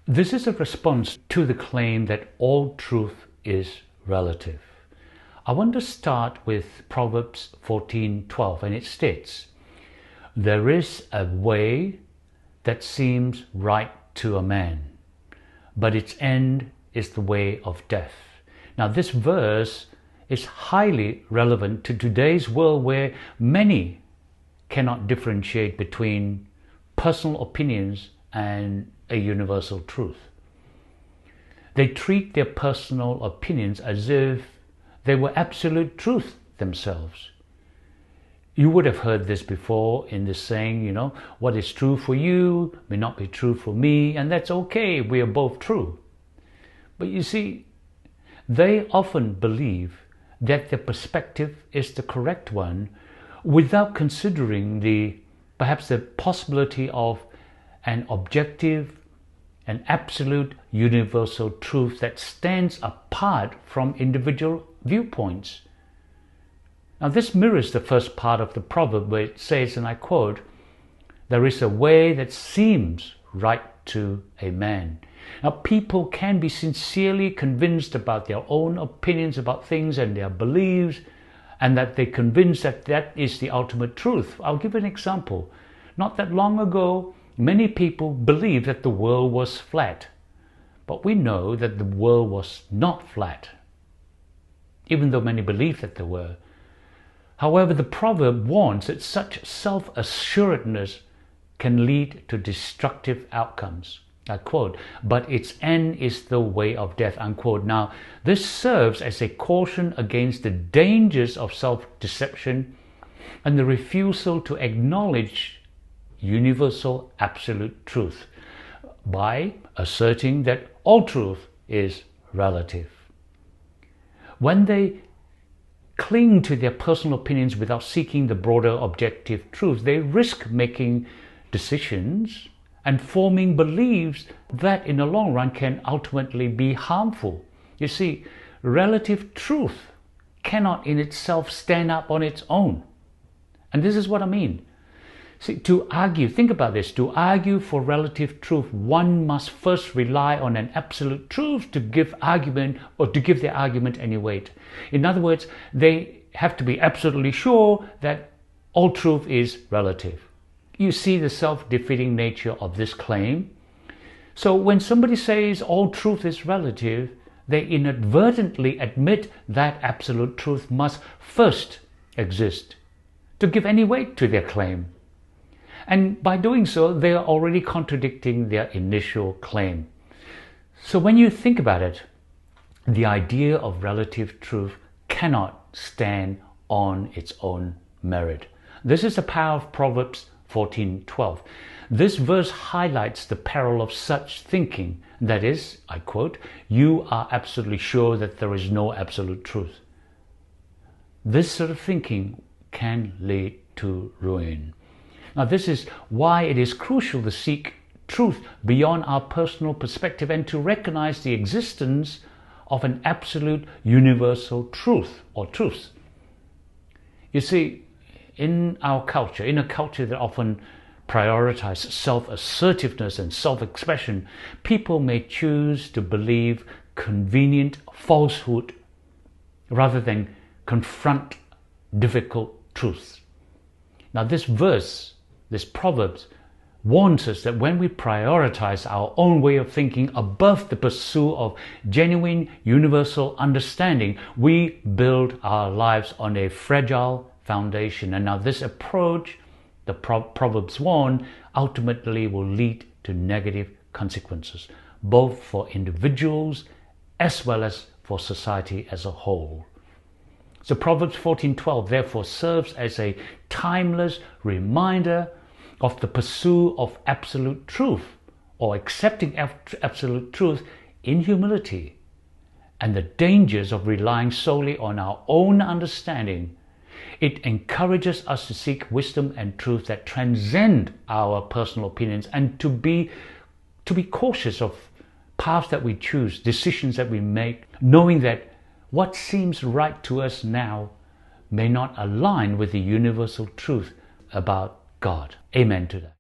This is a response to the claim that all truth is relative. I want to start with Proverbs 14:12, and it states, "There is a way that seems right to a man, but its end is the way of death." Now, this verse is highly relevant to today's world where many cannot differentiate between personal opinions and a universal truth. They treat their personal opinions as if they were absolute truth themselves. You would have heard this before in the saying, what is true for you may not be true for me, and that's okay, we are both true. But you see, they often believe that their perspective is the correct one without considering perhaps the possibility of an objective and absolute universal truth that stands apart from individual viewpoints. Now, this mirrors the first part of the proverb where it says, and I quote, "There is a way that seems right to a man." Now, people can be sincerely convinced about their own opinions about things and their beliefs, and that they're convinced that that is the ultimate truth. I'll give an example. Not that long ago, many people believed that the world was flat, but we know that the world was not flat, even though many believed that they were. However, the proverb warns that such self-assuredness can lead to destructive outcomes. I quote, "But its end is the way of death," unquote. Now, this serves as a caution against the dangers of self-deception and the refusal to acknowledge universal absolute truth by asserting that all truth is relative. When they cling to their personal opinions without seeking the broader objective truth, they risk making decisions and forming beliefs that in the long run can ultimately be harmful. You see, relative truth cannot in itself stand up on its own. And this is what I mean. See, to argue, think about this, to argue for relative truth, one must first rely on an absolute truth to give argument or to give their argument any weight. In other words, they have to be absolutely sure that all truth is relative. You see the self-defeating nature of this claim. So when somebody says all truth is relative, they inadvertently admit that absolute truth must first exist to give any weight to their claim. And by doing so, they are already contradicting their initial claim. So when you think about it, the idea of relative truth cannot stand on its own merit. This is the power of Proverbs 14:12. This verse highlights the peril of such thinking. That is, I quote, "You are absolutely sure that there is no absolute truth." This sort of thinking can lead to ruin. Now, this is why it is crucial to seek truth beyond our personal perspective and to recognize the existence of an absolute universal truth or truths. You see, in our culture, in a culture that often prioritizes self-assertiveness and self-expression, people may choose to believe convenient falsehood rather than confront difficult truths. Now, this verse, this Proverbs, warns us that when we prioritize our own way of thinking above the pursuit of genuine universal understanding, we build our lives on a fragile foundation. And now this approach, the Proverbs warn, ultimately will lead to negative consequences, both for individuals as well as for society as a whole. So Proverbs 14:12 therefore serves as a timeless reminder of the pursuit of absolute truth, or accepting absolute truth in humility, and the dangers of relying solely on our own understanding. It encourages us to seek wisdom and truth that transcend our personal opinions, and to be cautious of paths that we choose, decisions that we make, knowing that what seems right to us now may not align with the universal truth about God. Amen to that.